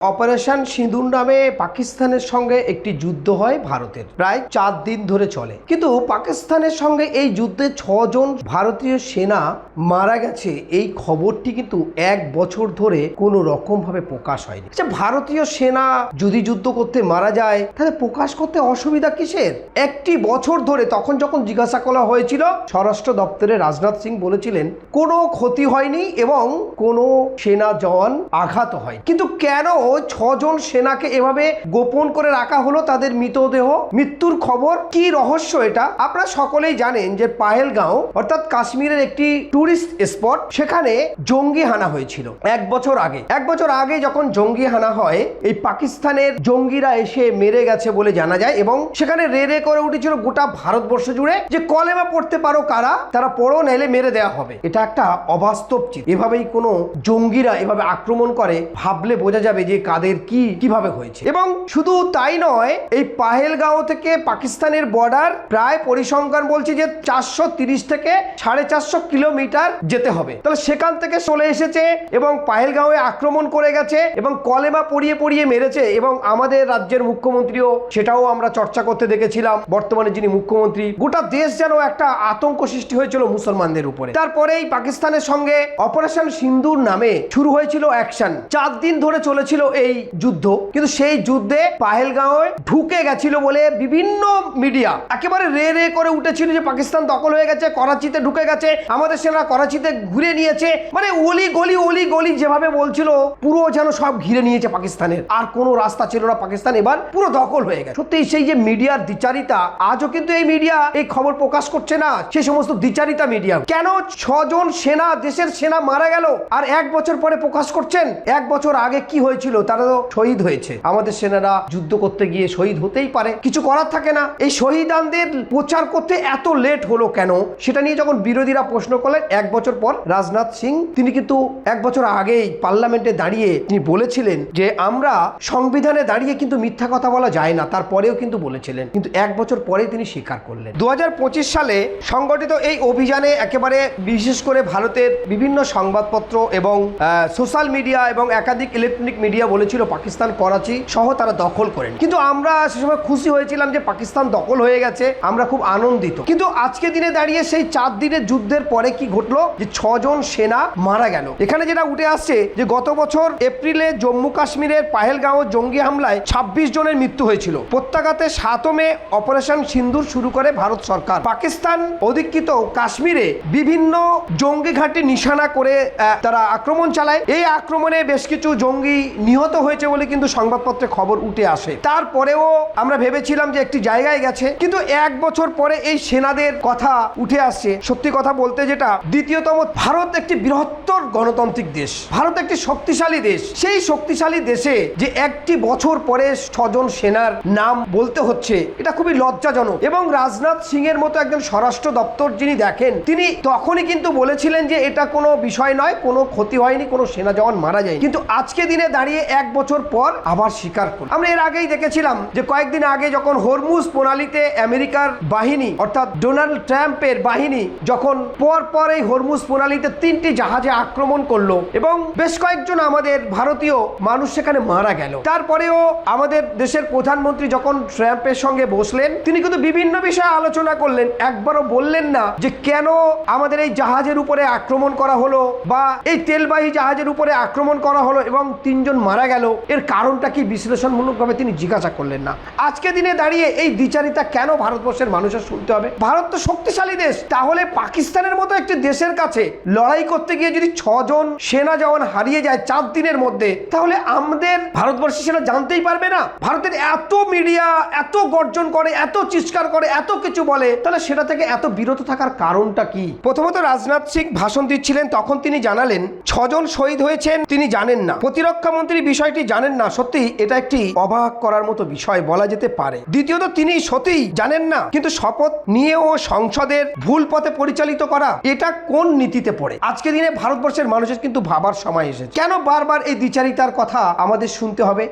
Operation সিঁদুর নামে পাকিস্তানের সঙ্গে একটি যুদ্ধ হয় ভারতের, প্রায় 4 দিন ধরে চলে। কিন্তু পাকিস্তানের সঙ্গে এই যুদ্ধে 6 জন ভারতীয় সেনা মারা গেছে, এই খবরটি কিন্তু 1 বছর ধরে কোনো রকম ভাবে প্রকাশ হয়নি। আচ্ছা, ভারতীয় সেনা যদি যুদ্ধ করতে মারা যায় তাহলে প্রকাশ করতে অসুবিধা কিসের? 1 বছর ধরে তখন যখন জিজ্ঞাসা করা হয়েছিল, স্বরাষ্ট্র দপ্তরে রাজনাথ সিং বলেছিলেন কোনো ক্ষতি হয়নি এবং কোনো সেনা জওয়ান আঘাত হয়। কিন্তু কেন 6 জন সেনাকে এভাবে গোপন করে রাখা হলো, তাদের মৃতদেহ মৃত্যুর খবর কি রহস্য এটা? আপনারা সকলেই জানেন যে পাহেলগাঁও অর্থাৎ কাশ্মীরের একটি টুরিস্ট স্পট, সেখানে জঙ্গি হানা হয়েছিল 1 বছর আগে। 1 বছর আগে যখন জঙ্গি হানা হয়, এই পাকিস্তানের জঙ্গিরা এসে মেরে গেছে বলে জানা যায় এবং সেখানে রে করে উঠেছিল গোটা ভারতবর্ষ জুড়ে যে কলেমা পড়তে পারো কারা, তারা পড়ো, নাইলে মেরে দেওয়া হবে। এটা একটা অবাস্তব চিত্র। এভাবেই কোনো জঙ্গিরা এভাবে আক্রমণ করে, ভাবলে বোঝা যাবে যে কাদের কিভাবে হয়েছে। এবং শুধু তাই নয়, এই পাহেলগাঁও থেকে পাকিস্তানের বর্ডার প্রায় পরিসংখ্যান বলছে যে 430 থেকে 450 কিলোমিটার যেতে হবে। তাহলে সেখান থেকে চলে এসেছে এবং পাহেলগাঁওয়ে আক্রমণ করে গেছে এবং কলেমা পড়িয়ে মেরেছে। এবং আমাদের রাজ্যের মুখ্যমন্ত্রীও সেটাও আমরা চর্চা করতে দেখেছিলাম, বর্তমানে যিনি মুখ্যমন্ত্রী। গোটা দেশ যেন একটা আতঙ্ক সৃষ্টি হয়েছিল মুসলমানদের উপরে। তারপরেই পাকিস্তানের সঙ্গে অপারেশন সিন্দুর নামে শুরু হয়েছিল অ্যাকশন। 4 দিন ধরে চলেছিল এই যুদ্ধ, কিন্তু সেই যুদ্ধে পাহেলগাঁওয়ে ঢুকে গেছিল বলে বিভিন্ন মিডিয়া একেবারে রে করে উঠেছিল যে পাকিস্তান দখল হয়ে গেছে, করাচিতে ঢুকে গেছে, আমাদের সেনা করাচিতে ঘুরে নিয়েছে। মানে অলি গলি যেভাবে বলছিল, পুরো যেন সব ঘিরে নিয়েছে পাকিস্তানের, আর কোনো রাস্তা ছিল না, পাকিস্তান এবার পুরো দখল হয়ে গেছে। সত্যি সেই যে মিডিয়ার দ্বিচারিতা, আজও কিন্তু এই মিডিয়া এই খবর প্রকাশ করছে না, সেই সমস্ত দ্বিচারিতা মিডিয়া। কেন 6 জন সেনা, দেশের সেনা মারা গেল আর 1 বছর পরে প্রকাশ করছেন? 1 বছর আগে কি হয়েছিল? তারা তো শহীদ হয়েছে। আমাদের সেনারা যুদ্ধ করতে গিয়ে শহীদ হতেই পারে, কিছু করার থাকে না। এই শহীদানদের প্রচার করতে এত লেট হলো কেন, সেটা নিয়ে যখন বিরোধীরা প্রশ্ন করলেন 1 বছর পর, রাজনাথ সিং তিনি কিন্তু 1 বছর আগেই পার্লামেন্টে দাঁড়িয়ে তিনি বলেছিলেন যে আমরা সংবিধানে দাঁড়িয়ে কিন্তু মিথ্যা কথা বলা যায় না, তারপরেও কিন্তু বলেছিলেন। কিন্তু 1 বছর পরে তিনি স্বীকার করলেন। 2025 সালে সংগঠিত এই অভিযানে একেবারে বিশেষ করে ভারতের বিভিন্ন সংবাদপত্র এবং সোশ্যাল মিডিয়া এবং একাধিক ইলেকট্রনিক মিডিয়া বলেছিল পাকিস্তান করাচি সহ তারা দখল করেন। কিন্তু আমরা সে সময় খুশি হয়েছিলাম যে পাকিস্তান দখল হয়ে গেছে, আমরা খুব আনন্দিত। কিন্তু আজকে দিনে দাঁড়িয়ে সেই 4 দিনের যুদ্ধের পরে কি ঘটলো, যে 6 জন সেনা মারা গেল। এখানে যেটা উঠে আসছে যে গত বছর এপ্রিলে জম্মু কাশ্মীরের পাহেলগাঁও জঙ্গি হামলায় 26 জনের মৃত্যু হয়েছিল। প্রত্যাঘাতে 7 মে অপারেশন সিন্দুর শুরু করে ভারত সরকার। পাকিস্তান অধিকৃত কাশ্মীরে বিভিন্ন জঙ্গি ঘাঁটি নিশানা করে তারা আক্রমণ চালায়। এই আক্রমণে বেশ কিছু জঙ্গি নিহত হয়েছে বলে কিন্তু সংবাদপত্রে খবর উঠে আসে। তারপরেও আমরা ভেবেছিলাম যে একটি জায়গায় গেছে, কিন্তু 1 বছর পরে এই সেনাদের কথা উঠে আসছে। সত্যি কথা বলতে যেটা, দ্বিতীয়তম, ভারত একটি বৃহত্তর গণতান্ত্রিক দেশ, ভারত একটি শক্তিশালী দেশ। সেই শক্তিশালী দেশে যে 1 বছর পরে 6 জন সেনার নাম বলতে হচ্ছে, এটা খুবই লজ্জাজনক। এবং রাজনাথ সিং এর মতো একজন স্বরাষ্ট্র দপ্তর যিনি দেখেন, তিনি তখনই কিন্তু বলেছিলেন যে এটা কোনো বিষয় নয়, কোনো ক্ষতি হয়নি, কোনো সেনা জওয়ান মারা যায়। কিন্তু আজকে দিনে দাঁড়িয়ে 1 বছর পর আবার স্বীকার করল। আমরা এর আগেই দেখেছিলাম যে কয়েকদিন আগে যখন হরমুজ প্রণালীতে আমেরিকার বাহিনী অর্থাৎ ডোনাল্ড ট্রাম্পের বাহিনী যখন পর এই হরমুজ প্রণালীতে 3টি জাহাজে আক্রমণ করলো এবং বেশ কয়েকজন আমাদের ভারতীয় মানুষ সেখানে মারা গেল। তারপরেও আমাদের দেশের প্রধানমন্ত্রী যখন ট্রাম্পের সঙ্গে বসলেন, তিনি কিন্তু বিভিন্ন বিষয়ে আলোচনা করলেন, একবারও বললেন না যে কেন আমাদের এই জাহাজের উপরে আক্রমণ করা হলো বা এই তেলবাহী জাহাজের উপরে আক্রমণ করা হলো এবং 3 জন মারা গেল, এর কারণটা কি বিশ্লেষণমূলকভাবে তিনি জিজ্ঞাসা করলেন না। আজকে দিনে দাঁড়িয়ে এই দ্বিচারিতা কেন ভারতবর্ষের মানুষের শুনতে হবে? ভারত তো শক্তিশালী দেশ, তাহলে পাকিস্তানের মতো একটি দেশের কাছে লড়াই করতে গিয়ে যদি 6 জন সেনা জওয়ান হারিয়ে যায় 4 দিনের মধ্যে, তাহলে আমাদের ভারতবর্ষের সেনা জানতেই পারবে না? ভারতের এত মিডিয়া এত গর্জন করে, এত চিৎকার করে, এত কিছু বলে, তাহলে সেটা থেকে এত বিরত থাকার কারণটা কি? প্রথমত রাজনাথ সিং ভাষণ দিচ্ছিলেন, তখন তিনি জানালেন 6 জন শহীদ হয়েছেন তিনি জানেন না, প্রতিরক্ষা মন্ত্রী বিষয়টি জানেন না। সত্যি এটা একটি অবাক করার মতো বিষয় বলা যেতে পারে। দ্বিতীয়ত, তিনি সত্যিই জানেন না, কিন্তু শপথ নিয়েও সংসদের ভুল পথে পরিচালিত করা, এটা কোন নীতিতে পড়ে? আজকে দিনে ভারতবর্ষের মানুষের কিন্তু ভাবার সময় এসেছে। কেন বারবার এই দ্বিচারিতার কথা আমাদের শুনতে হবে?